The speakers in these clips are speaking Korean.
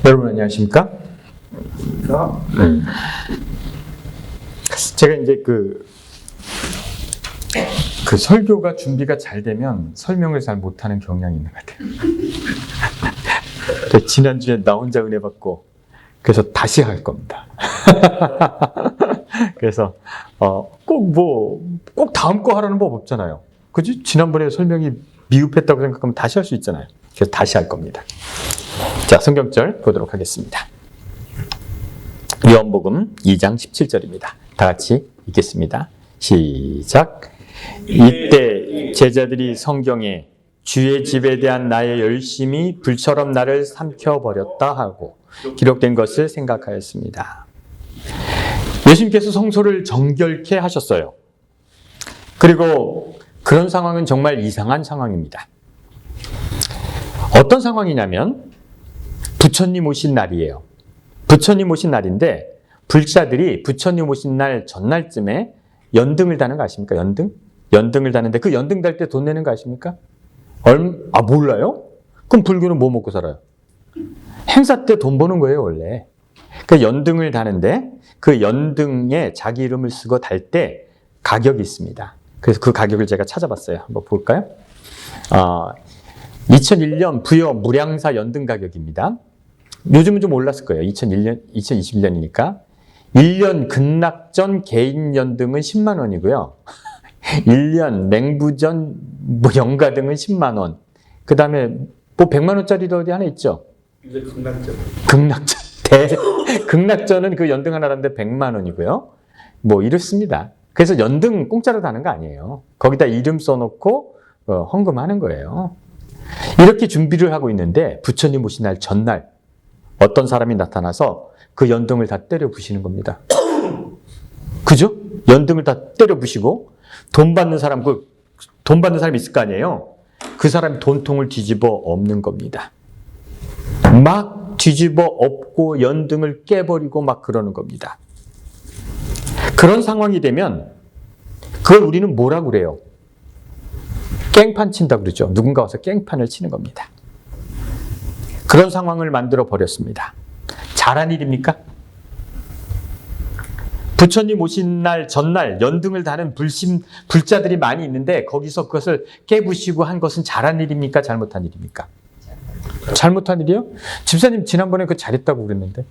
여러분 안녕하십니까? 제가 이제 그 설교가 준비가 잘 되면 설명을 잘 못하는 경향이 있는 것 같아요. 지난주에 나 혼자 은혜 받고 그래서 다시 할 겁니다. 그래서 꼭 다음 거 하라는 법 없잖아요. 그지? 지난번에 설명이 미흡했다고 생각하면 다시 할 수 있잖아요. 그래서 다시 할 겁니다. 자, 성경절 보도록 하겠습니다. 요한복음 2장 17절입니다. 다 같이 읽겠습니다. 시작. 이때 제자들이 성경에 주의 집에 대한 나의 열심이 불처럼 나를 삼켜버렸다 하고 기록된 것을 생각하였습니다. 예수님께서 성소를 정결케 하셨어요. 그리고 그런 상황은 정말 이상한 상황입니다. 어떤 상황이냐면 부처님 오신 날이에요. 부처님 오신 날인데 불자들이 부처님 오신 날 전날쯤에 연등을 다는 거 아십니까? 연등을 다는데 그 연등 달 때 돈 내는 거 아십니까? 몰라요? 그럼 불교는 뭐 먹고 살아요? 행사 때 돈 버는 거예요, 원래. 그 연등을 다는데 그 연등에 자기 이름을 쓰고 달 때 가격이 있습니다. 그래서 그 가격을 제가 찾아봤어요. 한번 볼까요? 2001년 부여 무량사 연등 가격입니다. 요즘은 좀 올랐을 거예요. 2021년이니까. 1년 극락전 개인 연등은 10만 원이고요. 1년 맹부전 영가등은 10만 원. 그 다음에 뭐 100만 원짜리도 어디 하나 있죠? 이제 극락전. 극락전은 그 연등 하나라는데 100만 원이고요. 뭐 이렇습니다. 그래서 연등 공짜로 다는 거 아니에요. 거기다 이름 써놓고 헌금하는 거예요. 이렇게 준비를 하고 있는데 부처님 오신 날 전날 어떤 사람이 나타나서 그 연등을 다 때려 부시는 겁니다. 그죠? 연등을 다 때려 부시고 돈 받는 사람이 있을 거 아니에요. 그 사람이 돈통을 뒤집어 엎는 겁니다. 막 뒤집어 엎고 연등을 깨버리고 막 그러는 겁니다. 그런 상황이 되면 그걸 우리는 뭐라고 그래요? 깽판 친다고 그러죠. 누군가 와서 깽판을 치는 겁니다. 그런 상황을 만들어 버렸습니다. 잘한 일입니까? 부처님 오신 날 전날 연등을 다는 불자들이 많이 있는데 거기서 그것을 깨부시고 한 것은 잘한 일입니까? 잘못한 일입니까? 잘못한 일이요? 집사님 지난번에 그거 잘했다고 그랬는데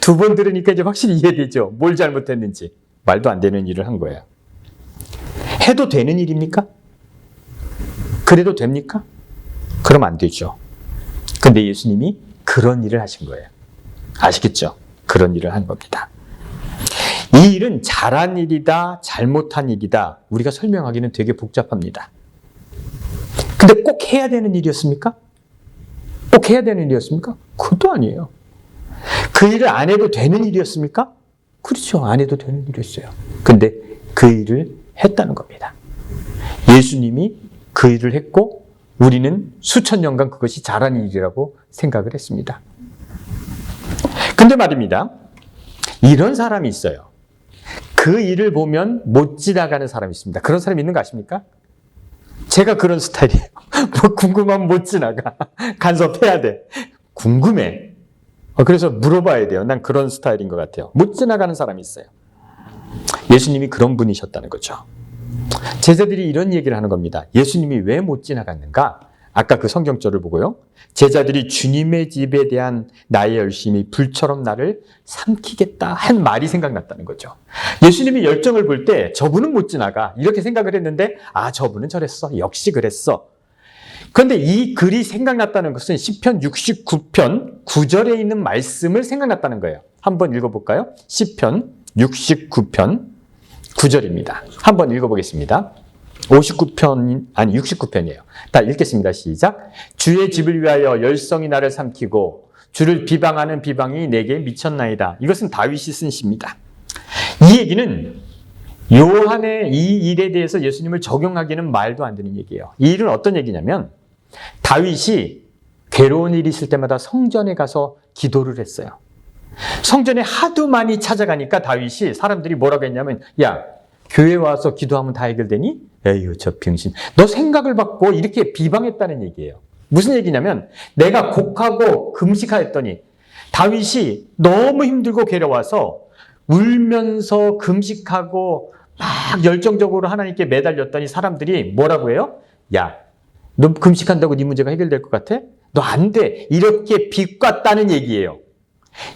두 번 들으니까 이제 확실히 이해되죠. 뭘 잘못했는지. 말도 안 되는 일을 한 거예요. 해도 되는 일입니까? 그래도 됩니까? 그럼 안 되죠. 근데 예수님이 그런 일을 하신 거예요. 아시겠죠? 그런 일을 한 겁니다. 이 일은 잘한 일이다, 잘못한 일이다. 우리가 설명하기는 되게 복잡합니다. 근데 꼭 해야 되는 일이었습니까? 꼭 해야 되는 일이었습니까? 그것도 아니에요. 그 일을 안 해도 되는 일이었습니까? 그렇죠. 안 해도 되는 일이었어요. 근데 그 일을 했다는 겁니다. 예수님이 그 일을 했고 우리는 수천 년간 그것이 잘한 일이라고 생각을 했습니다. 근데 말입니다. 이런 사람이 있어요. 그 일을 보면 못 지나가는 사람이 있습니다. 그런 사람이 있는 거 아십니까? 제가 그런 스타일이에요. 뭐 궁금하면 못 지나가. 간섭해야 돼. 궁금해. 그래서 물어봐야 돼요. 난 그런 스타일인 것 같아요. 못 지나가는 사람이 있어요. 예수님이 그런 분이셨다는 거죠. 제자들이 이런 얘기를 하는 겁니다. 예수님이 왜 못 지나갔는가? 아까 그 성경절을 보고요. 제자들이 주님의 집에 대한 나의 열심이 불처럼 나를 삼키겠다 한 말이 생각났다는 거죠. 예수님이 열정을 볼 때 저분은 못 지나가 이렇게 생각을 했는데 저분은 저랬어. 역시 그랬어. 그런데 이 글이 생각났다는 것은 시편 69편 9절에 있는 말씀을 생각났다는 거예요. 한번 읽어볼까요? 시편 69편 9절입니다. 한번 읽어보겠습니다. 69편이에요. 다 읽겠습니다. 시작. 주의 집을 위하여 열성이 나를 삼키고 주를 비방하는 비방이 내게 미쳤나이다. 이것은 다윗이 쓴 시입니다. 이 얘기는 요한의 이 일에 대해서 예수님을 적용하기는 말도 안 되는 얘기예요. 이 일은 어떤 얘기냐면 다윗이 괴로운 일이 있을 때마다 성전에 가서 기도를 했어요. 성전에 하도 많이 찾아가니까 다윗이 사람들이 뭐라고 했냐면 야 교회 와서 기도하면 다 해결되니? 에휴 저 병신. 너 생각을 받고 이렇게 비방했다는 얘기예요. 무슨 얘기냐면 내가 곡하고 금식하였더니 다윗이 너무 힘들고 괴로워서 울면서 금식하고 막 열정적으로 하나님께 매달렸더니 사람들이 뭐라고 해요? 야, 너 금식한다고 네 문제가 해결될 것 같아? 너 안 돼. 이렇게 비꼬았다는 얘기예요.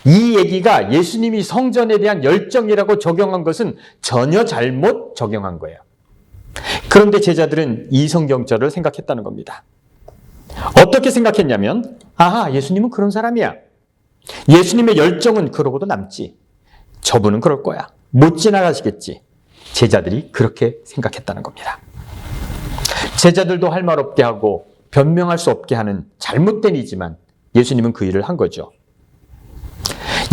이 얘기가 예수님이 성전에 대한 열정이라고 적용한 것은 전혀 잘못 적용한 거예요. 그런데 제자들은 이 성경절을 생각했다는 겁니다. 어떻게 생각했냐면, 아하, 예수님은 그런 사람이야. 예수님의 열정은 그러고도 남지. 저분은 그럴 거야. 못 지나가시겠지. 제자들이 그렇게 생각했다는 겁니다. 제자들도 할 말 없게 하고 변명할 수 없게 하는 잘못된 이지만 예수님은 그 일을 한 거죠.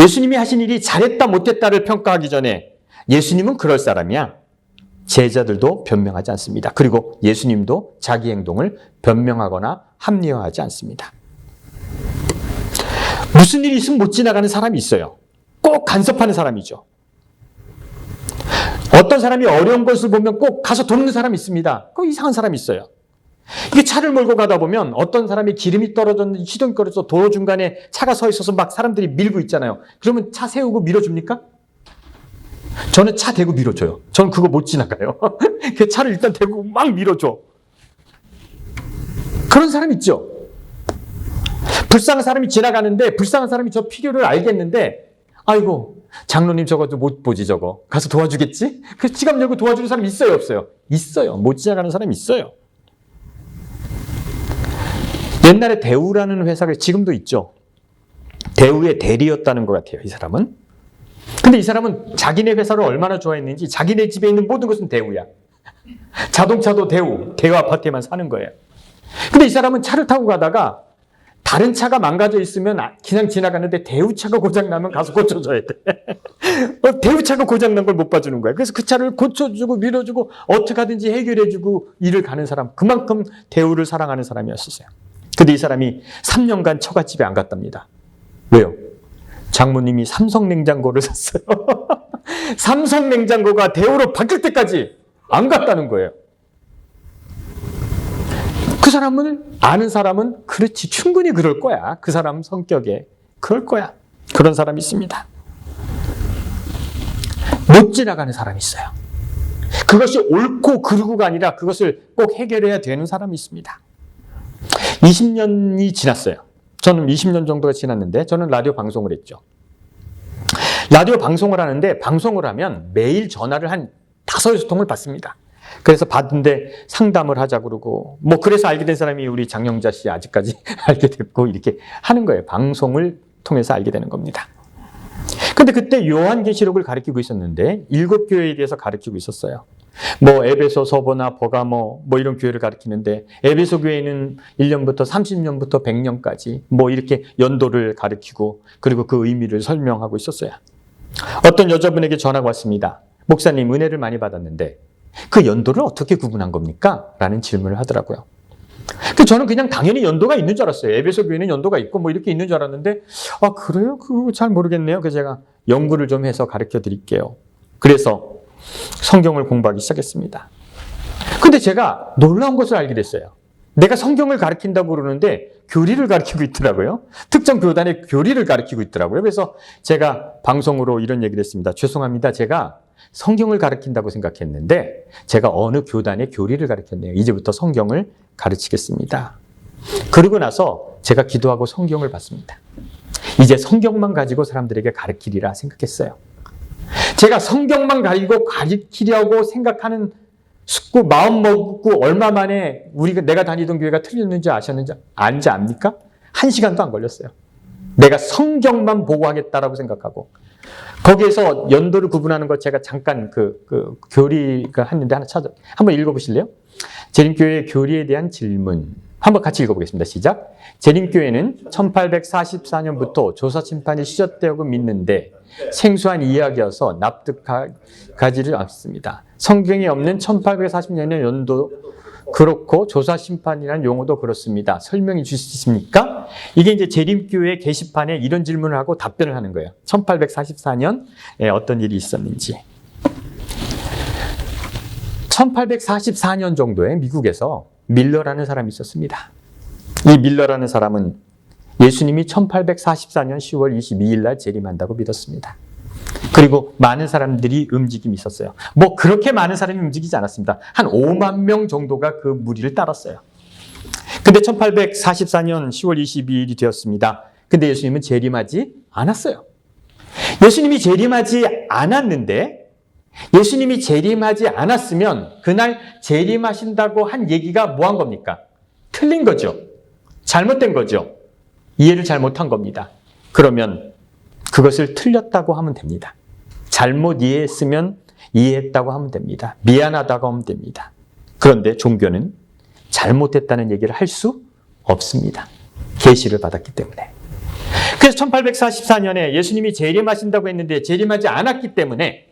예수님이 하신 일이 잘했다 못했다를 평가하기 전에 예수님은 그럴 사람이야. 제자들도 변명하지 않습니다. 그리고 예수님도 자기 행동을 변명하거나 합리화하지 않습니다. 무슨 일이 있으면 못 지나가는 사람이 있어요. 꼭 간섭하는 사람이죠. 어떤 사람이 어려운 것을 보면 꼭 가서 돕는 사람이 있습니다. 꼭 이상한 사람이 있어요. 이게 차를 몰고 가다 보면 어떤 사람이 기름이 떨어졌는지 시동이 꺼져서 도로 중간에 차가 서 있어서 막 사람들이 밀고 있잖아요. 그러면 차 세우고 밀어줍니까? 저는 차 대고 밀어줘요. 저는 그거 못 지나가요. 그 차를 일단 대고 막 밀어줘. 그런 사람 있죠. 불쌍한 사람이 지나가는데 불쌍한 사람이 저 필요를 알겠는데 아이고 장로님 저거 못 보지 저거. 가서 도와주겠지? 그래서 지갑 열고 도와주는 사람 있어요 없어요? 있어요. 못 지나가는 사람이 있어요. 옛날에 대우라는 회사가 지금도 있죠. 대우의 대리였다는 것 같아요. 이 사람은. 근데 이 사람은 자기네 회사를 얼마나 좋아했는지 자기네 집에 있는 모든 것은 대우야. 자동차도 대우 아파트에만 사는 거예요. 근데 이 사람은 차를 타고 가다가 다른 차가 망가져 있으면 그냥 지나가는데 대우차가 고장나면 가서 고쳐줘야 돼. 대우차가 고장난 걸 못 봐주는 거야. 그래서 그 차를 고쳐주고 밀어주고 어떻게 하든지 해결해주고 일을 가는 사람. 그만큼 대우를 사랑하는 사람이었어요. 근데 이 사람이 3년간 처갓집에 안 갔답니다. 왜요? 장모님이 삼성 냉장고를 샀어요. 삼성 냉장고가 대우로 바뀔 때까지 안 갔다는 거예요. 그 사람을 아는 사람은 그렇지 충분히 그럴 거야. 그 사람 성격에 그럴 거야. 그런 사람이 있습니다. 못 지나가는 사람이 있어요. 그것이 옳고 그르고가 아니라 그것을 꼭 해결해야 되는 사람이 있습니다. 20년이 지났어요. 저는 20년 정도가 지났는데 저는 라디오 방송을 했죠. 라디오 방송을 하는데 방송을 하면 매일 전화를 한 5-6통을 받습니다. 그래서 받는데 상담을 하자 그러고 뭐 그래서 알게 된 사람이 우리 장영자 씨 아직까지 알게 됐고 이렇게 하는 거예요. 방송을 통해서 알게 되는 겁니다. 근데 그때 요한계시록을 가르치고 있었는데 7교회에 대해서 가르치고 있었어요. 뭐 에베소, 서보나, 버가모 뭐 이런 교회를 가르치는데 에베소 교회는 1년부터 30년부터 100년까지 뭐 이렇게 연도를 가르치고 그리고 그 의미를 설명하고 있었어요. 어떤 여자분에게 전화가 왔습니다. 목사님 은혜를 많이 받았는데 그 연도를 어떻게 구분한 겁니까? 라는 질문을 하더라고요. 저는 그냥 당연히 연도가 있는 줄 알았어요. 에베소 교회는 연도가 있고 뭐 이렇게 있는 줄 알았는데 아 그래요? 그거 잘 모르겠네요. 그래서 제가 연구를 좀 해서 가르쳐 드릴게요. 그래서 성경을 공부하기 시작했습니다. 근데 제가 놀라운 것을 알게 됐어요. 내가 성경을 가르친다고 그러는데 교리를 가르치고 있더라고요. 특정 교단의 교리를 가르치고 있더라고요. 그래서 제가 방송으로 이런 얘기를 했습니다. 죄송합니다. 제가 성경을 가르친다고 생각했는데 제가 어느 교단의 교리를 가르쳤네요. 이제부터 성경을 가르치겠습니다. 그러고 나서 제가 기도하고 성경을 봤습니다. 이제 성경만 가지고 사람들에게 가르치리라 생각했어요. 제가 성경만 가지고 가르치려고 생각하는 숙고 마음 먹고 얼마 만에 내가 다니던 교회가 틀렸는지 압니까? 1시간도 안 걸렸어요. 내가 성경만 보고 하겠다라고 생각하고 거기에서 연도를 구분하는 것 제가 잠깐 그 교리가 했는데 하나 한번 읽어보실래요? 재림교회 교리에 대한 질문 한번 같이 읽어보겠습니다. 시작. 재림교회는 1844년부터 조사심판이 시작되었고 믿는데 생소한 이야기여서 납득하지를 않습니다. 성경에 없는 1840년의 연도 그렇고 조사심판이라는 용어도 그렇습니다. 설명해 주실 수 있습니까? 이게 이제 재림교회 게시판에 이런 질문을 하고 답변을 하는 거예요. 1844년에 어떤 일이 있었는지. 1844년 정도에 미국에서 밀러라는 사람이 있었습니다. 이 밀러라는 사람은 예수님이 1844년 10월 22일 날 재림한다고 믿었습니다. 그리고 많은 사람들이 움직임이 있었어요. 뭐 그렇게 많은 사람이 움직이지 않았습니다. 한 5만 명 정도가 그 무리를 따랐어요. 근데 1844년 10월 22일이 되었습니다. 근데 예수님은 재림하지 않았어요. 예수님이 재림하지 않았는데, 예수님이 재림하지 않았으면 그날 재림하신다고 한 얘기가 뭐 한 겁니까? 틀린 거죠. 잘못된 거죠. 이해를 잘못한 겁니다. 그러면 그것을 틀렸다고 하면 됩니다. 잘못 이해했으면 이해했다고 하면 됩니다. 미안하다고 하면 됩니다. 그런데 종교는 잘못했다는 얘기를 할 수 없습니다. 계시를 받았기 때문에. 그래서 1844년에 예수님이 재림하신다고 했는데 재림하지 않았기 때문에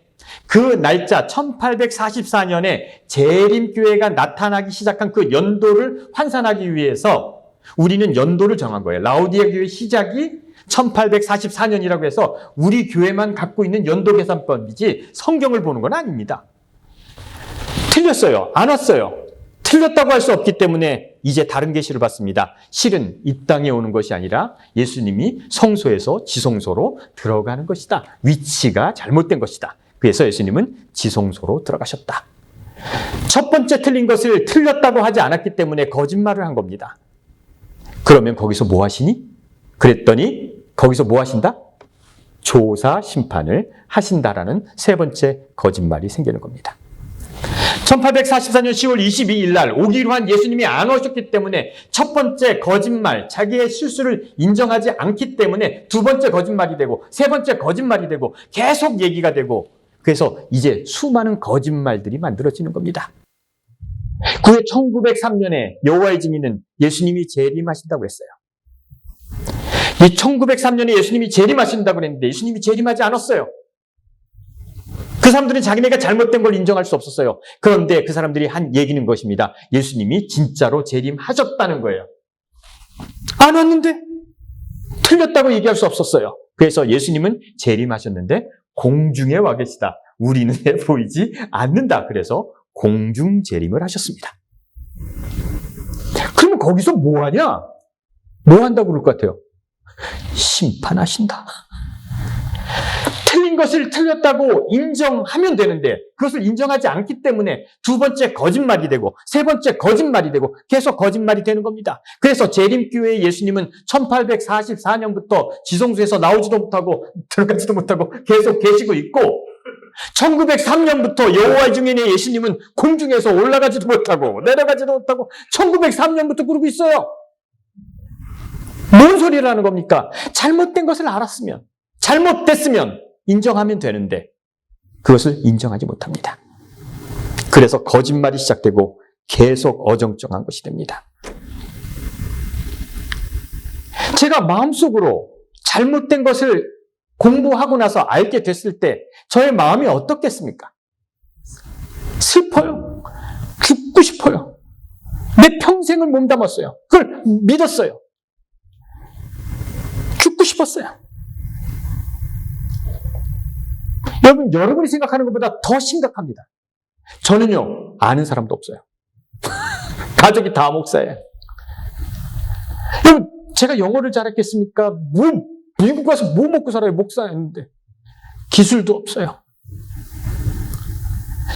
그 날짜 1844년에 재림교회가 나타나기 시작한 그 연도를 환산하기 위해서 우리는 연도를 정한 거예요. 라오디아 교회 시작이 1844년이라고 해서 우리 교회만 갖고 있는 연도 계산법이지 성경을 보는 건 아닙니다. 틀렸어요. 안 왔어요. 틀렸다고 할 수 없기 때문에 이제 다른 계시를 받습니다. 실은 이 땅에 오는 것이 아니라 예수님이 성소에서 지성소로 들어가는 것이다. 위치가 잘못된 것이다. 그래서 예수님은 지성소로 들어가셨다. 첫 번째 틀린 것을 틀렸다고 하지 않았기 때문에 거짓말을 한 겁니다. 그러면 거기서 뭐 하시니? 그랬더니 거기서 뭐 하신다? 조사 심판을 하신다라는 세 번째 거짓말이 생기는 겁니다. 1844년 10월 22일 날 오기로 한 예수님이 안 오셨기 때문에 첫 번째 거짓말, 자기의 실수를 인정하지 않기 때문에 두 번째 거짓말이 되고 세 번째 거짓말이 되고 계속 얘기가 되고 그래서 이제 수많은 거짓말들이 만들어지는 겁니다. 그해 1903년에 여호와의 증인은 예수님이 재림하신다고 했어요. 이 1903년에 예수님이 재림하신다고 했는데 예수님이 재림하지 않았어요. 그 사람들은 자기네가 잘못된 걸 인정할 수 없었어요. 그런데 그 사람들이 한 얘기는 것입니다. 예수님이 진짜로 재림하셨다는 거예요. 안 왔는데 틀렸다고 얘기할 수 없었어요. 그래서 예수님은 재림하셨는데 공중에 와 계시다. 우리 눈에 보이지 않는다. 그래서 공중 재림을 하셨습니다. 그러면 거기서 뭐 하냐? 뭐 한다고 그럴 것 같아요? 심판하신다. 틀린 것을 틀렸다고 인정하면 되는데 그것을 인정하지 않기 때문에 두 번째 거짓말이 되고 세 번째 거짓말이 되고 계속 거짓말이 되는 겁니다. 그래서 재림교회의 예수님은 1844년부터 지성소에서 나오지도 못하고 들어가지도 못하고 계속 계시고 있고 1903년부터 여호와의 증인의 예수님은 공중에서 올라가지도 못하고 내려가지도 못하고 1903년부터 그러고 있어요. 뭔 소리라는 겁니까? 잘못된 것을 알았으면 잘못됐으면 인정하면 되는데 그것을 인정하지 못합니다. 그래서 거짓말이 시작되고 계속 어정쩡한 것이 됩니다. 제가 마음속으로 잘못된 것을 공부하고 나서 알게 됐을 때 저의 마음이 어떻겠습니까? 슬퍼요. 죽고 싶어요. 내 평생을 몸담았어요. 그걸 믿었어요. 죽고 싶었어요. 여러분, 여러분이 생각하는 것보다 더 심각합니다. 저는요, 아는 사람도 없어요. 가족이 다 목사예요. 여러분, 제가 영어를 잘했겠습니까? 미국 가서 뭐 먹고 살아요? 목사였는데. 기술도 없어요.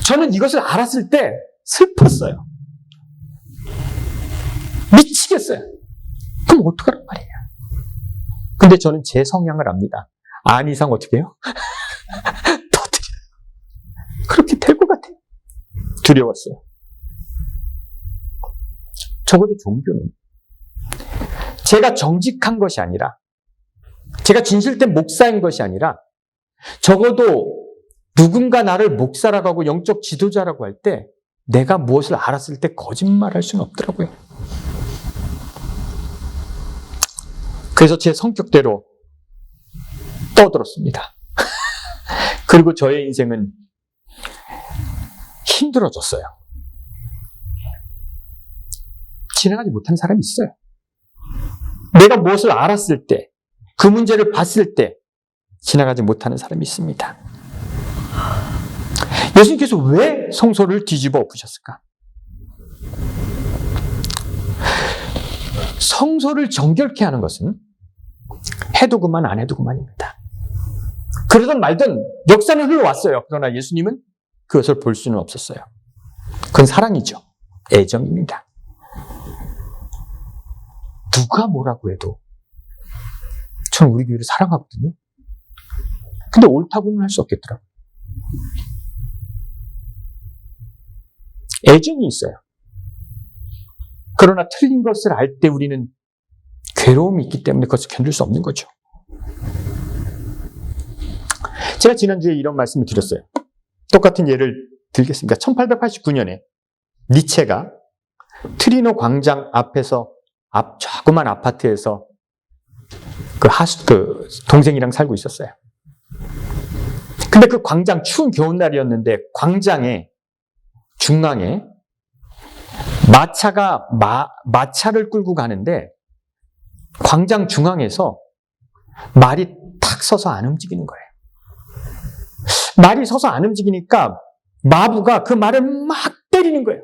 저는 이것을 알았을 때 슬펐어요. 미치겠어요. 그럼 어떡하란 말이에요? 근데 저는 제 성향을 압니다. 안 이상 어떻게 해요? 터뜨려요. 그렇게 될 것 같아요. 두려웠어요. 적어도 종교는 제가 정직한 것이 아니라 제가 진실된 목사인 것이 아니라 적어도 누군가 나를 목사라고 하고 영적 지도자라고 할 때 내가 무엇을 알았을 때 거짓말할 수는 없더라고요. 그래서 제 성격대로 떠들었습니다. 그리고 저의 인생은 힘들어졌어요. 지나가지 못하는 사람이 있어요. 내가 무엇을 알았을 때, 그 문제를 봤을 때 지나가지 못하는 사람이 있습니다. 예수님께서 왜 성소를 뒤집어 엎으셨을까? 성소를 정결케 하는 것은 해도 그만 안 해도 그만입니다. 그러든 말든 역사는 흘러왔어요. 그러나 예수님은 그것을 볼 수는 없었어요. 그건 사랑이죠. 애정입니다. 누가 뭐라고 해도 저는 우리 교회를 사랑하거든요. 근데 옳다고는 할 수 없겠더라고요. 애정이 있어요. 그러나 틀린 것을 알 때 우리는 괴로움이 있기 때문에 그것을 견딜 수 없는 거죠. 제가 지난주에 이런 말씀을 드렸어요. 똑같은 예를 들겠습니다. 1889년에 니체가 트리노 광장 앞에서 조그만 아파트에서 그 동생이랑 살고 있었어요. 근데 그 광장, 추운 겨울날이었는데 광장의 중앙에 마차가 마차를 끌고 가는데 광장 중앙에서 말이 탁 서서 안 움직이는 거예요. 말이 서서 안 움직이니까 마부가 그 말을 막 때리는 거예요.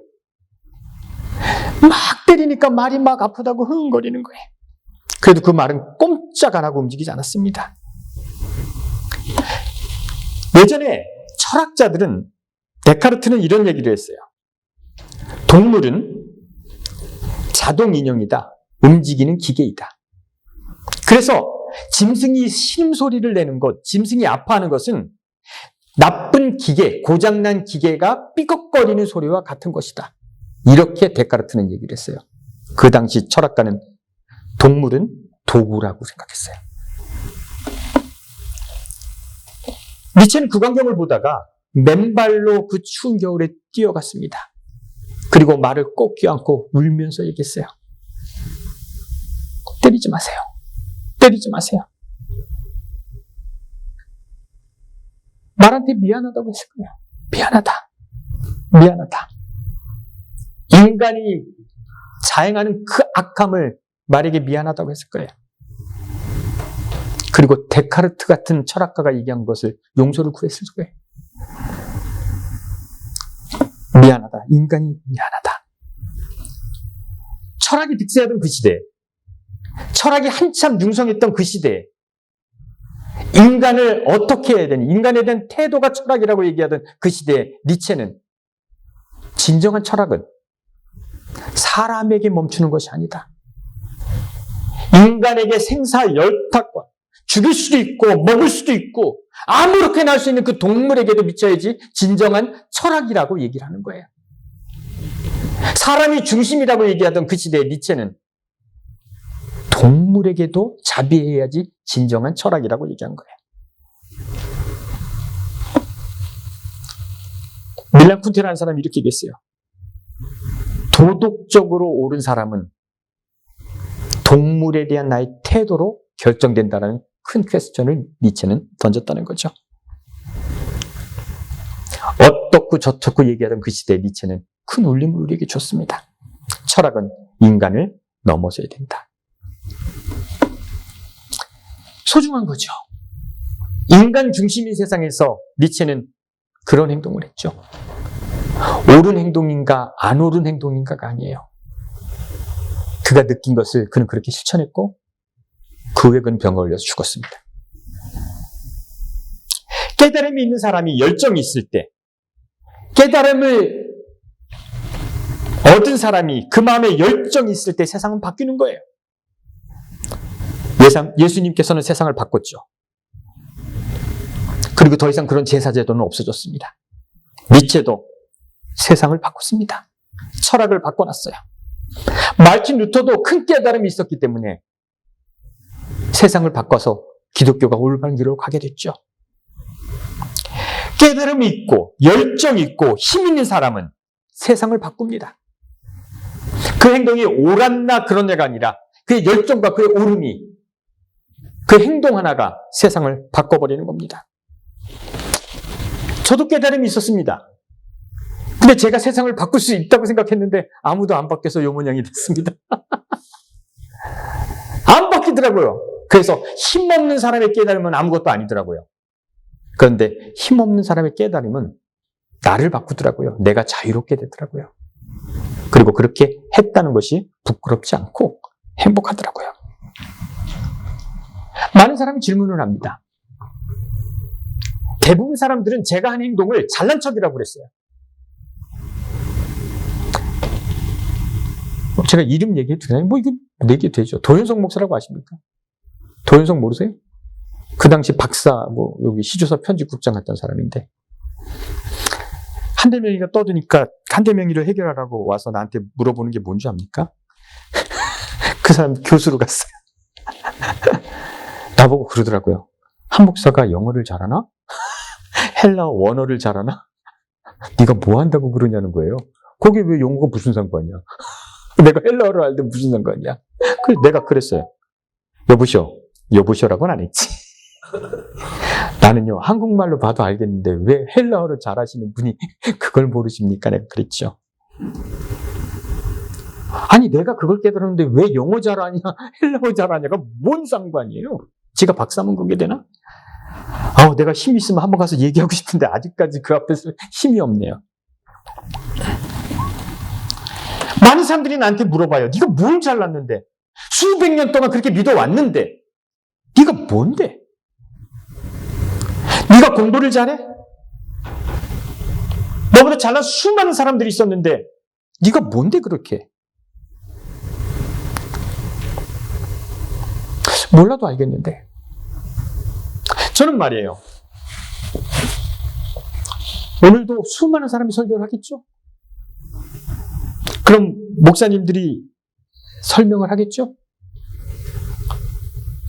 막 때리니까 말이 막 아프다고 흥거리는 거예요. 그래도 그 말은 꼼짝 안 하고 움직이지 않았습니다. 예전에 철학자들은, 데카르트는 이런 얘기를 했어요. 동물은 자동 인형이다. 움직이는 기계이다. 그래서 짐승이 신음소리를 내는 것, 짐승이 아파하는 것은 나쁜 기계, 고장난 기계가 삐걱거리는 소리와 같은 것이다. 이렇게 데카르트는 얘기를 했어요. 그 당시 철학가는 동물은 도구라고 생각했어요. 니체는 그 광경을 보다가 맨발로 그 추운 겨울에 뛰어갔습니다. 그리고 말을 꼭 껴안고 울면서 얘기했어요. 때리지 마세요. 때리지 마세요. 말한테 미안하다고 했을 거예요. 미안하다. 미안하다. 인간이 자행하는 그 악함을 말에게 미안하다고 했을 거예요. 그리고 데카르트 같은 철학가가 얘기한 것을 용서를 구했을 거예요. 미안하다. 인간이 미안하다. 철학이 득세하던 그 시대에, 철학이 한참 융성했던 그 시대에 인간을 어떻게 해야 되니, 인간에 대한 태도가 철학이라고 얘기하던 그 시대에 니체는 진정한 철학은 사람에게 멈추는 것이 아니다. 인간에게 생사열탁과 죽일 수도 있고 먹을 수도 있고 아무렇게나 할 수 있는 그 동물에게도 미쳐야지 진정한 철학이라고 얘기를 하는 거예요. 사람이 중심이라고 얘기하던 그 시대의 니체는 동물에게도 자비해야지 진정한 철학이라고 얘기한 거예요. 밀란 쿤테라는 사람이 이렇게 얘기했어요. 도덕적으로 옳은 사람은 동물에 대한 나의 태도로 결정된다는 큰 퀘스천을 니체는 던졌다는 거죠. 어떻고 저떻고 얘기하던 그 시대에 니체는 큰 울림을 우리에게 줬습니다. 철학은 인간을 넘어서야 된다. 소중한 거죠. 인간 중심인 세상에서 니체는 그런 행동을 했죠. 옳은 행동인가 안 옳은 행동인가가 아니에요. 그가 느낀 것을 그는 그렇게 실천했고 그 후에 그는 병에 걸려서 죽었습니다. 깨달음이 있는 사람이 열정이 있을 때, 깨달음을 얻은 사람이 그 마음에 열정이 있을 때 세상은 바뀌는 거예요. 예수님께서는 세상을 바꿨죠. 그리고 더 이상 그런 제사제도는 없어졌습니다. 니체도 세상을 바꿨습니다. 철학을 바꿔놨어요. 마르틴 루터도 큰 깨달음이 있었기 때문에 세상을 바꿔서 기독교가 올바른 길로 가게 됐죠. 깨달음이 있고 열정이 있고 힘 있는 사람은 세상을 바꿉니다. 그 행동이 옳았나 그런 가 아니라 그의 열정과 그의 옳음이, 그 행동 하나가 세상을 바꿔버리는 겁니다. 저도 깨달음이 있었습니다. 근데 제가 세상을 바꿀 수 있다고 생각했는데 아무도 안 바뀌어서 요 모양이 됐습니다. 안 바뀌더라고요. 그래서 힘없는 사람의 깨달음은 아무것도 아니더라고요. 그런데 힘없는 사람의 깨달음은 나를 바꾸더라고요. 내가 자유롭게 되더라고요. 그리고 그렇게 했다는 것이 부끄럽지 않고 행복하더라고요. 많은 사람이 질문을 합니다. 대부분 사람들은 제가 한 행동을 잘난 척이라고 그랬어요. 제가 이름 얘기해도 되나요? 뭐 이거 얘기해도 되죠. 도현석 목사라고 아십니까? 도현석 모르세요? 그 당시 박사, 여기 시조사 편집국장 했던 사람인데, 한대명이가 떠드니까 한대명이를 해결하라고 와서 나한테 물어보는 게 뭔지 압니까? 그 사람 교수로 갔어요. 나보고 그러더라고요. 한 목사가 영어를 잘하나? 헬라어 원어를 잘하나? 네가 뭐 한다고 그러냐는 거예요. 거기에 왜 영어가 무슨 상관이야? 내가 헬라어를 알는데 무슨 상관이야? 그래서 내가 그랬어요. 여보셔라고는 안 했지. 나는요, 한국말로 봐도 알겠는데 왜 헬라어를 잘하시는 분이 그걸 모르십니까? 내가 그랬죠. 아니, 내가 그걸 깨달았는데 왜 영어 잘하냐, 헬라어 잘하냐가 뭔 상관이에요? 지가 박사면 그게 되나? 내가 힘이 있으면 한번 가서 얘기하고 싶은데 아직까지 그 앞에서 힘이 없네요. 많은 사람들이 나한테 물어봐요. 네가 뭘 잘났는데? 수백 년 동안 그렇게 믿어왔는데 네가 뭔데? 네가 공부를 잘해? 너보다 잘난 수많은 사람들이 있었는데 네가 뭔데 그렇게? 몰라도 알겠는데. 저는 말이에요. 오늘도 수많은 사람이 설교를 하겠죠? 그럼 목사님들이 설명을 하겠죠?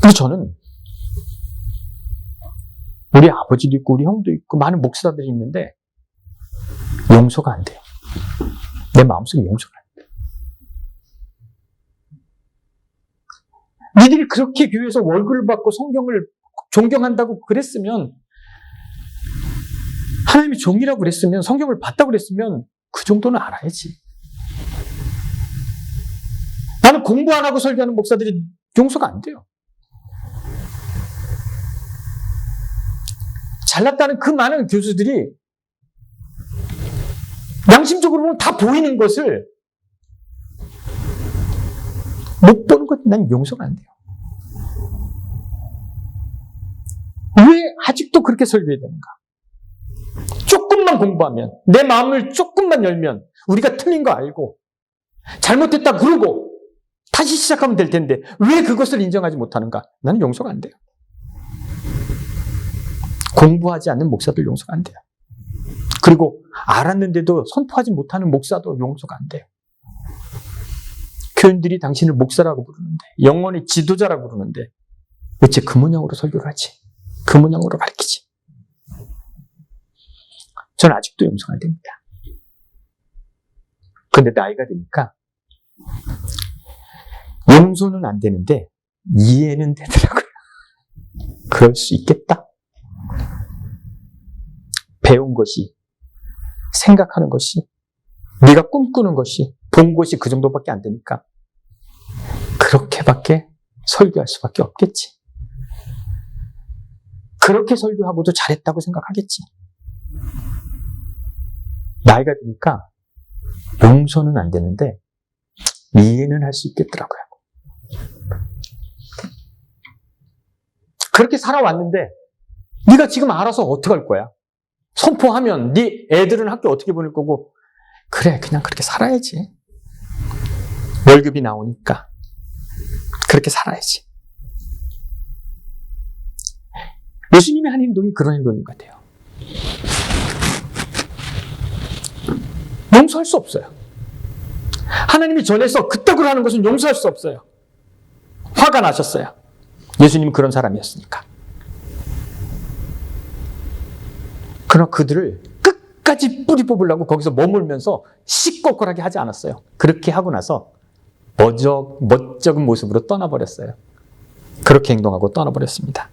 근데 저는 우리 아버지도 있고 우리 형도 있고 많은 목사들이 있는데 용서가 안 돼요. 내 마음속에 용서가 안 돼요. 니들이 그렇게 교회에서 월급을 받고 성경을 존경한다고 그랬으면, 하나님이 종이라고 그랬으면, 성경을 봤다고 그랬으면 그 정도는 알아야지. 나는 공부 안 하고 설교하는 목사들이 용서가 안 돼요. 잘났다는 그 많은 교수들이 양심적으로 보면 다 보이는 것을 못 보는 것, 난 용서가 안 돼요. 왜 아직도 그렇게 설교해야 되는가? 조금만 공부하면, 내 마음을 조금만 열면 우리가 틀린 거 알고 잘못했다 그러고 다시 시작하면 될 텐데 왜 그것을 인정하지 못하는가? 나는 용서가 안 돼요. 공부하지 않는 목사들 용서가 안 돼요. 그리고 알았는데도 선포하지 못하는 목사도 용서가 안 돼요. 교인들이 당신을 목사라고 부르는데, 영혼의 지도자라고 부르는데 어째 그 모양으로 설교를 하지? 그 모양으로 가르치지? 저는 아직도 용서가 안 됩니다. 근데 나이가 드니까 용서는 안 되는데 이해는 되더라고요. 그럴 수 있겠다. 배운 것이, 생각하는 것이, 네가 꿈꾸는 것이, 본 것이 그 정도밖에 안 되니까 그렇게밖에 설교할 수밖에 없겠지. 그렇게 설교하고도 잘했다고 생각하겠지. 나이가 드니까 용서는 안 되는데 이해는 할 수 있겠더라고요. 그렇게 살아왔는데 네가 지금 알아서 어떡할 거야? 선포하면 네 애들은 학교 어떻게 보낼 거고, 그래 그냥 그렇게 살아야지. 월급이 나오니까 그렇게 살아야지. 예수님이 한 행동이 그런 행동인 것 같아요. 용서할 수 없어요. 하나님이 전해서 그따구로 하는 것은 용서할 수 없어요. 화가 나셨어요. 예수님은 그런 사람이었으니까. 그러나 그들을 끝까지 뿌리 뽑으려고 거기서 머물면서 시끌거리게 하지 않았어요. 그렇게 하고 나서 멋쩍은 모습으로 떠나버렸어요. 그렇게 행동하고 떠나버렸습니다.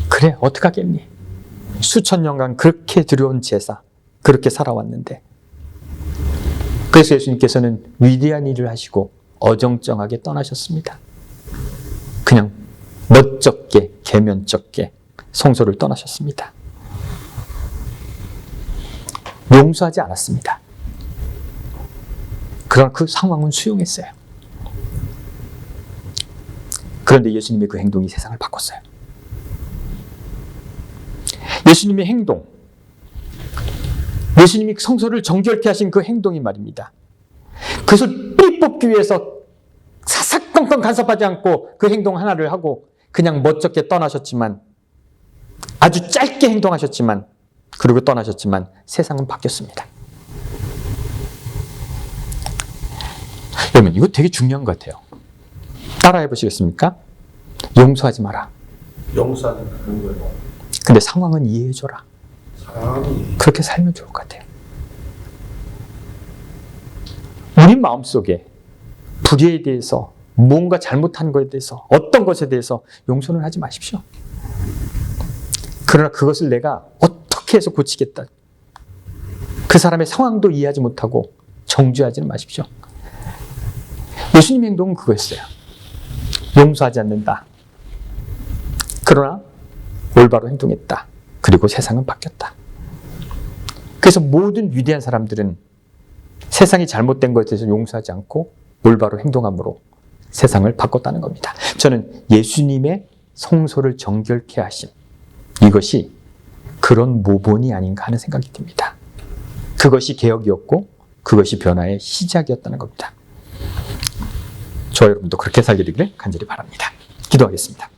그래, 어떡하겠니? 수천 년간 그렇게 들여온 제사, 그렇게 살아왔는데. 그래서 예수님께서는 위대한 일을 하시고 어정쩡하게 떠나셨습니다. 그냥 멋쩍게, 계면쩍게 성소를 떠나셨습니다. 용서하지 않았습니다. 그러나 그 상황은 수용했어요. 그런데 예수님의 그 행동이 세상을 바꿨어요. 예수님의 행동, 예수님이 성소를 정결케 하신 그 행동이 말입니다. 그것을 뿌리 뽑기 위해서 사사건건 간섭하지 않고 그 행동 하나를 하고 그냥 멋쩍게 떠나셨지만, 아주 짧게 행동하셨지만, 그리고 떠나셨지만 세상은 바뀌었습니다. 여러분, 이거 되게 중요한 것 같아요. 따라해 보시겠습니까? 용서하지 마라. 용서하는 거예요. 근데 상황은 이해해줘라. 사랑이 그렇게 살면 좋을 것 같아요. 우리 마음속에 불의에 대해서, 뭔가 잘못한 것에 대해서, 어떤 것에 대해서 용서는 하지 마십시오. 그러나 그것을 내가 어떻게 해서 고치겠다, 그 사람의 상황도 이해하지 못하고 정죄하지는 마십시오. 예수님의 행동은 그거였어요. 용서하지 않는다. 그러나 올바로 행동했다. 그리고 세상은 바뀌었다. 그래서 모든 위대한 사람들은 세상이 잘못된 것에 대해서 용서하지 않고 올바로 행동함으로 세상을 바꿨다는 겁니다. 저는 예수님의 성소를 정결케 하심, 이것이 그런 모본이 아닌가 하는 생각이 듭니다. 그것이 개혁이었고 그것이 변화의 시작이었다는 겁니다. 저와 여러분도 그렇게 살게 되기를 간절히 바랍니다. 기도하겠습니다.